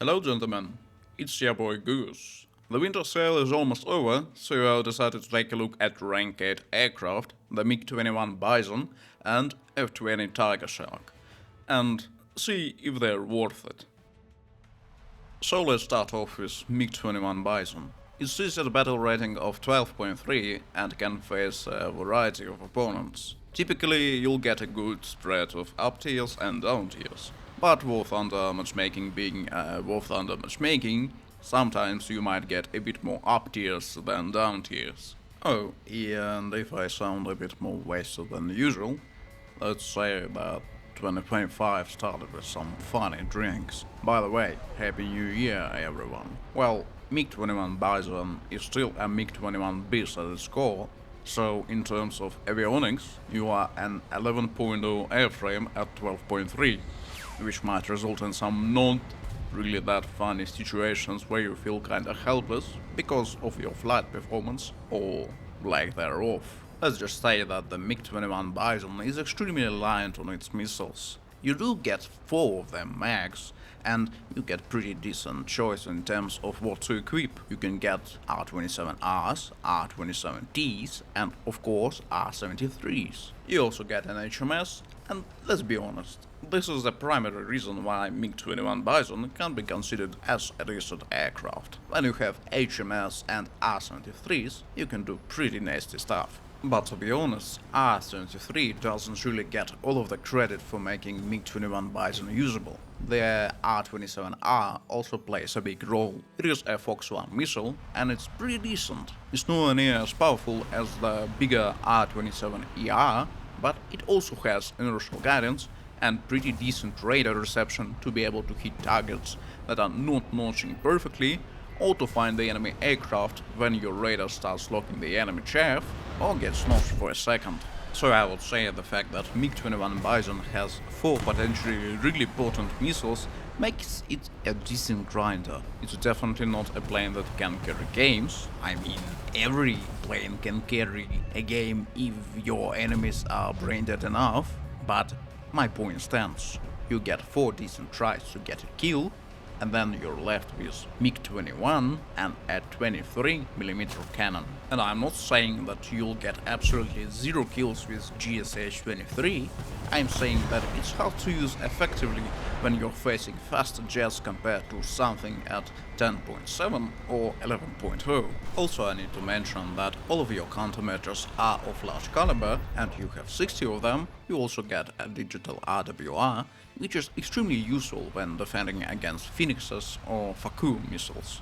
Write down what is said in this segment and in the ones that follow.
Hello gentlemen, it's your boy Goose. The winter sale is almost over, so I decided to take a look at rank 8 aircraft, the MiG-21 Bison and F-20A Tigershark, and see if they're worth it. So let's start off with MiG-21 Bison. It sees a battle rating of 12.3 and can face a variety of opponents. Typically, you'll get a good spread of up tiers and down tiers. But War Thunder matchmaking being War Thunder matchmaking, sometimes you might get a bit more up tiers than down tiers. Oh, and if I sound a bit more wasted than usual, let's say that 2025 started with some funny drinks. By the way, Happy New Year everyone. Well, MiG-21 Bison is still a MiG-21 beast at its core, so in terms of avionics, you are an 11.0 airframe at 12.3, which might result in some not really that funny situations where you feel kinda helpless because of your flight performance or lack thereof. Let's just say that the MiG-21 Bison is extremely reliant on its missiles. You do get 4 of them max, and you get pretty decent choice in terms of what to equip. You can get R-27Rs, R-27Ts, and of course R-73s. You also get an HMS, and let's be honest, this is the primary reason why MiG-21 Bison can be considered as a decent aircraft. When you have HMS and R-73s, you can do pretty nasty stuff. But to be honest, R-73 doesn't really get all of the credit for making MiG-21 Bison usable. The R-27R also plays a big role. It is a Fox 1 missile, and it's pretty decent. It's nowhere near as powerful as the bigger R-27ER, but it also has inertial guidance and pretty decent radar reception to be able to hit targets that are not notching perfectly, or to find the enemy aircraft when your radar starts locking the enemy chaff or gets notched for a second. So I would say the fact that MiG-21 Bison has 4 potentially really potent missiles makes it a decent grinder. It's definitely not a plane that can carry games. I mean, every plane can carry a game if your enemies are brain dead enough, but my point stands. You get 4 decent tries to get a kill, and then you're left with MiG-21 and a 23mm cannon. And I'm not saying that you'll get absolutely 0 kills with GSH-23, I'm saying that it's hard to use effectively when you're facing faster jets compared to something at 10.7 or 11.0. Also, I need to mention that all of your countermeasures are of large caliber, and you have 60 of them. You also get a digital RWR, which is extremely useful when defending against Phoenixes or Faku missiles.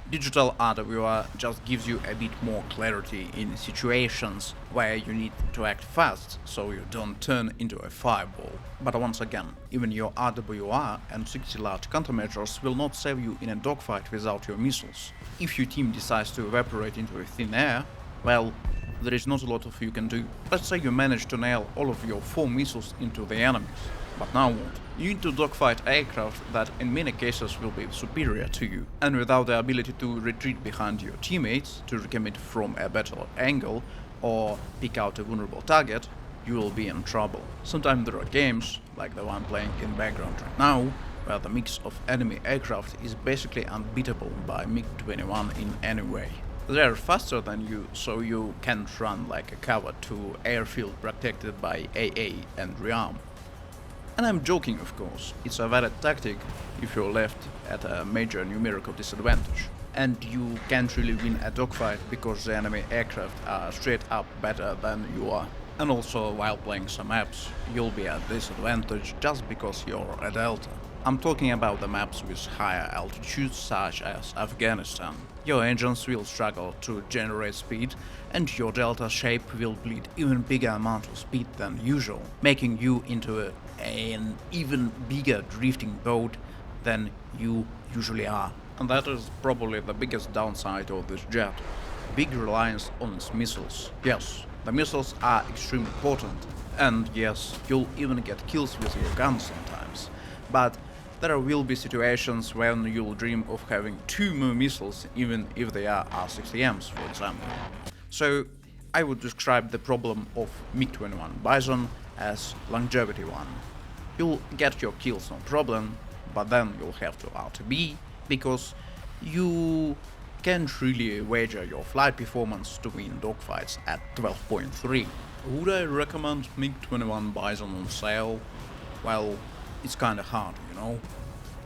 Digital RWR just gives you a bit more clarity in situations where you need to act fast so you don't turn into a fireball. But once again, even your RWR and 60 large countermeasures will not save you in a dogfight without your missiles. If your team decides to evaporate into a thin air, well, there is not a lot of you can do. Let's say you manage to nail all of your 4 missiles into the enemies. But now what? You need to dogfight aircraft that in many cases will be superior to you, and without the ability to retreat behind your teammates, to recommit from a better angle, or pick out a vulnerable target, you will be in trouble. Sometimes there are games, like the one playing in background right now, where the mix of enemy aircraft is basically unbeatable by MiG-21 in any way. They're faster than you, so you can't run like a coward to airfield protected by AA and rearm. And I'm joking, of course. It's a valid tactic if you're left at a major numerical disadvantage. And you can't really win a dogfight because the enemy aircraft are straight up better than you are. And also, while playing some maps, you'll be at disadvantage just because you're a delta. I'm talking about the maps with higher altitudes such as Afghanistan. Your engines will struggle to generate speed, and your delta shape will bleed even bigger amount of speed than usual, making you into an even bigger drifting boat than you usually are. And that is probably the biggest downside of this jet. Big reliance on its missiles. Yes, the missiles are extremely important, and yes, you'll even get kills with your guns sometimes. But there will be situations when you'll dream of having 2 more missiles, even if they are R60Ms, for example. So I would describe the problem of MiG-21 Bison as longevity one. You'll get your kills no problem, but then you'll have to RTB, because you can't really wager your flight performance to win dogfights at 12.3. Would I recommend MiG-21 Bison on sale? Well, it's kinda hard, you know.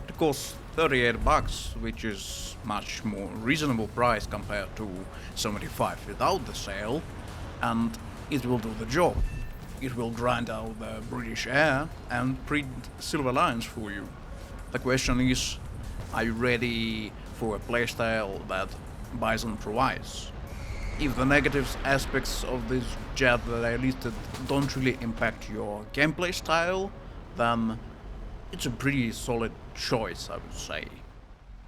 It costs $38, which is much more reasonable price compared to 75 without the sale, and it will do the job. It will grind out the British air and print silver lines for you. The question is, are you ready for a playstyle that Bison provides? If the negative aspects of this jet that I listed don't really impact your gameplay style, then it's a pretty solid choice, I would say.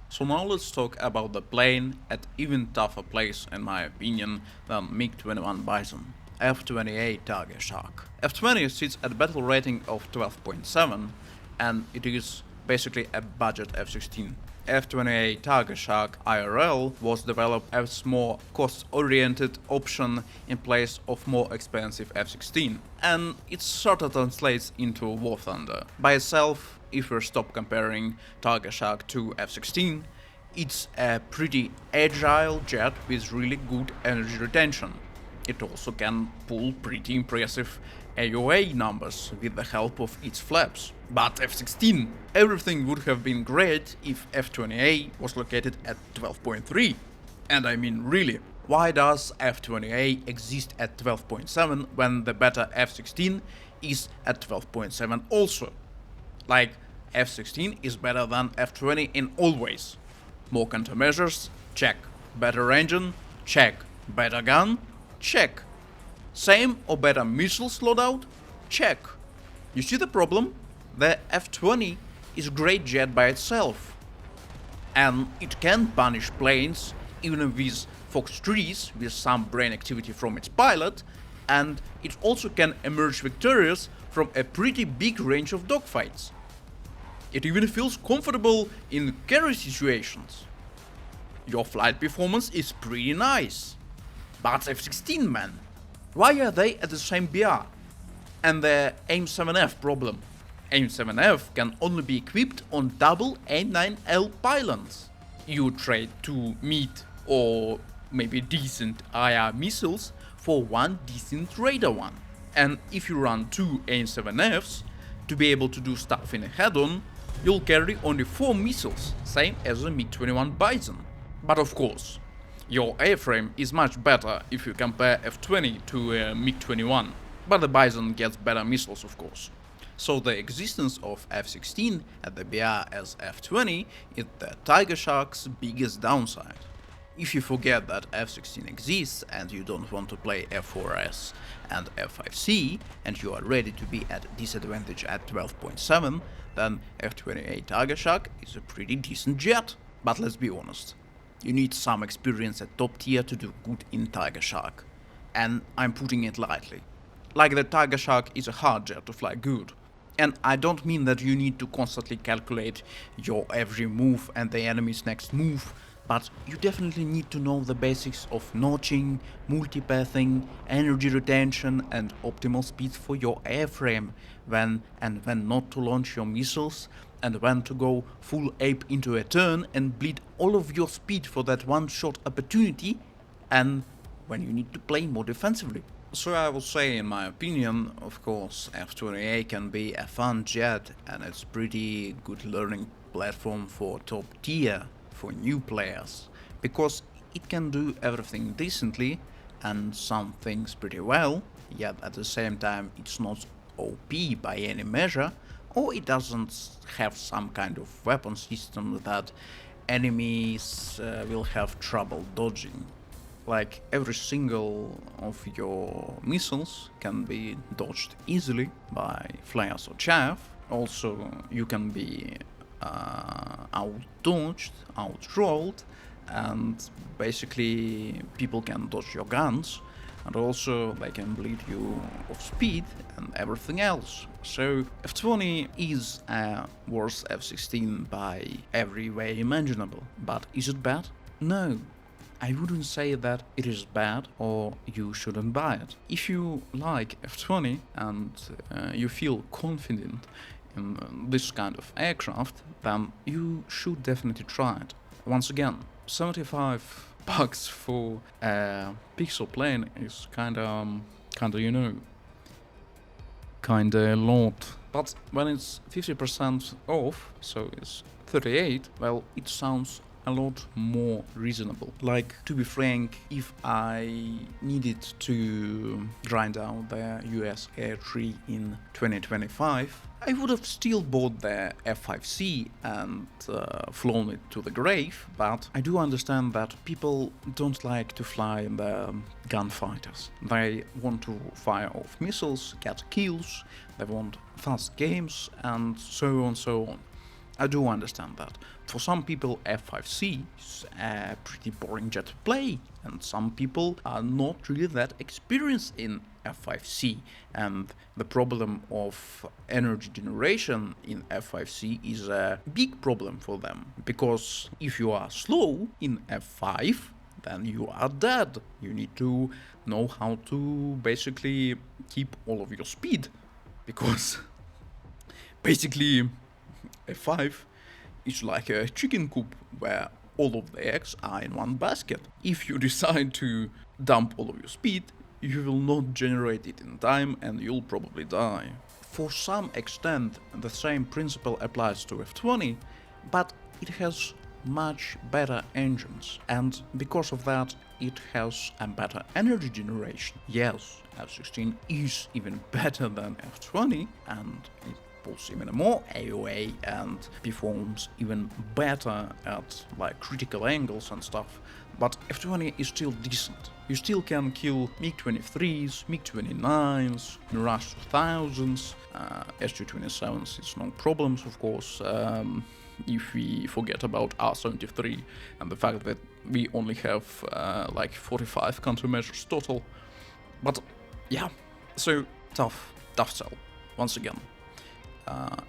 So now let's talk about the plane at even tougher place, in my opinion, than MiG-21 Bison, F-20A Tigershark. F-20 sits at a battle rating of 12.7, and it is basically a budget F-16. F-20A Tigershark IRL was developed as more cost-oriented option in place of more expensive F-16, and it sort of translates into War Thunder. By itself, if we stop comparing Tigershark to F-16, it's a pretty agile jet with really good energy retention. It also can pull pretty impressive AOA numbers with the help of its flaps. But F-16, everything would have been great if F-20A was located at 12.3. And I mean really, why does F-20A exist at 12.7 when the better F-16 is at 12.7 also? Like, F-16 is better than F-20 in all ways. More countermeasures? Check. Better engine? Check. Better gun? Check. Same or better missiles loadout? Check. You see the problem? The F-20 is a great jet by itself, and it can punish planes even with Fox trees with some brain activity from its pilot, and it also can emerge victorious from a pretty big range of dogfights. It even feels comfortable in carry situations. Your flight performance is pretty nice. But F-16, man, why are they at the same BR? And the AIM-7F problem. AIM-7F can only be equipped on double A9L pylons. You trade 2 mid or maybe decent IR missiles for 1 decent radar one. And if you run 2 AIM-7Fs, to be able to do stuff in a head-on, you'll carry only 4 missiles, same as a MiG-21 Bison. But of course, your airframe is much better if you compare F-20 to a MiG-21, but the Bison gets better missiles, of course. So the existence of F-16 at the BR as F-20 is the Tigershark's biggest downside. If you forget that F-16 exists and you don't want to play F-4S and F-5C and you are ready to be at disadvantage at 12.7, then F-20A Tigershark is a pretty decent jet. But let's be honest, you need some experience at top tier to do good in Tigershark. And I'm putting it lightly. Like the Tigershark is a hard jet to fly good. And I don't mean that you need to constantly calculate your every move and the enemy's next move, but you definitely need to know the basics of notching, multipathing, energy retention and optimal speed for your airframe, when and when not to launch your missiles, and when to go full ape into a turn and bleed all of your speed for that one-shot opportunity, and when you need to play more defensively. So I will say, in my opinion, of course, F-20A can be a fun jet and it's pretty good learning platform for top tier, for new players, because it can do everything decently and some things pretty well, yet at the same time it's not OP by any measure, or it doesn't have some kind of weapon system that enemies will have trouble dodging. Like, every single of your missiles can be dodged easily by flares or chaff. Also, you can be out-dodged, out-rolled, and basically people can dodge your guns, and also they can bleed you off speed and everything else. So F-20 is a worse F-16 by every way imaginable. But is it bad? No. I wouldn't say that it is bad or you shouldn't buy it. If you like F-20 and you feel confident in this kind of aircraft, then you should definitely try it. Once again, $75 for a pixel plane is kinda kinda a lot. But when it's 50% off, so it's 38, well, it sounds a lot more reasonable. Like, to be frank, if I needed to grind out the US Air 3 in 2025, I would have still bought the F-5C and flown it to the grave, but I do understand that people don't like to fly the gunfighters. They want to fire off missiles, get kills, they want fast games, and so on, so on. I do understand that. For some people, F-5C is a pretty boring jet to play, and some people are not really that experienced in F-5C, and the problem of energy generation in F-5C is a big problem for them, because if you are slow in F-5, then you are dead. You need to know how to basically keep all of your speed, because basically F5 is like a chicken coop where all of the eggs are in one basket. If you decide to dump all of your speed, you will not generate it in time and you'll probably die. For some extent, the same principle applies to F-20, but it has much better engines, and because of that, it has a better energy generation. Yes, F-16 is even better than F-20, and it pulls even more AOA and performs even better at like critical angles and stuff, but F-20 is still decent. You still can kill MiG-23s, MiG-29s, Mirage 2000s, Su-27s, it's no problems, of course, if we forget about R-73 and the fact that we only have like 45 countermeasures total. But yeah, so tough sell, once again.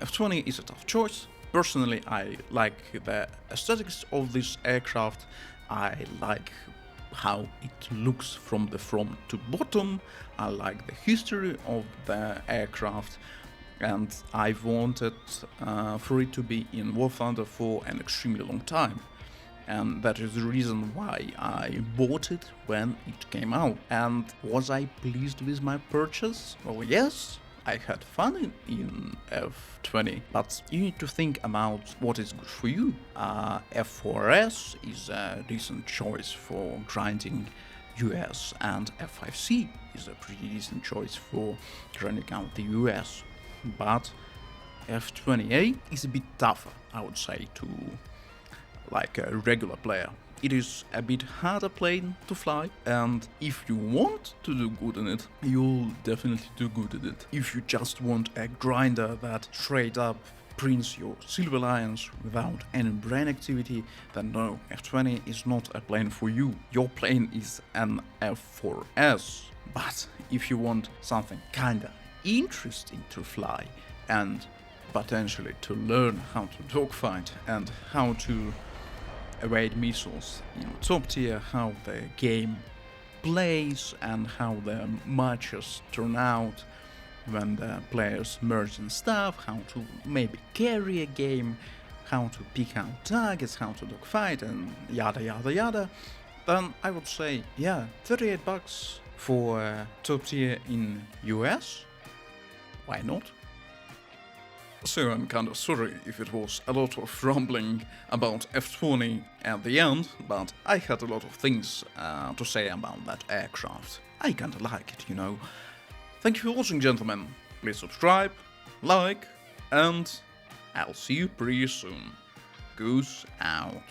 F-20 is a tough choice. Personally, I like the aesthetics of this aircraft. I like how it looks from the front to bottom. I like the history of the aircraft, and I've wanted for it to be in War Thunder for an extremely long time. And that is the reason why I bought it when it came out. And was I pleased with my purchase? Well, yes. I had fun in F-20, but you need to think about what is good for you. F-4S is a decent choice for grinding US, and F-5C is a pretty decent choice for grinding out the US. But F-20A is a bit tougher, I would say, to like a regular player. It is a bit harder plane to fly, and if you want to do good in it, you'll definitely do good at it. If you just want a grinder that straight up prints your Silver Lions without any brain activity, then no, F-20 is not a plane for you. Your plane is an F-4S. But if you want something kinda interesting to fly, and potentially to learn how to dogfight and how to evade missiles in top tier, how the game plays and how the matches turn out when the players merge and stuff, how to maybe carry a game, how to pick out targets, how to dogfight, and yada yada yada, then I would say, yeah, $38 for top tier in US, why not? So I'm kinda sorry if it was a lot of rambling about F-20 at the end, but I had a lot of things to say about that aircraft. I kinda like it, you know. Thank you for watching, gentlemen. Please subscribe, like, and I'll see you pretty soon. Goose out.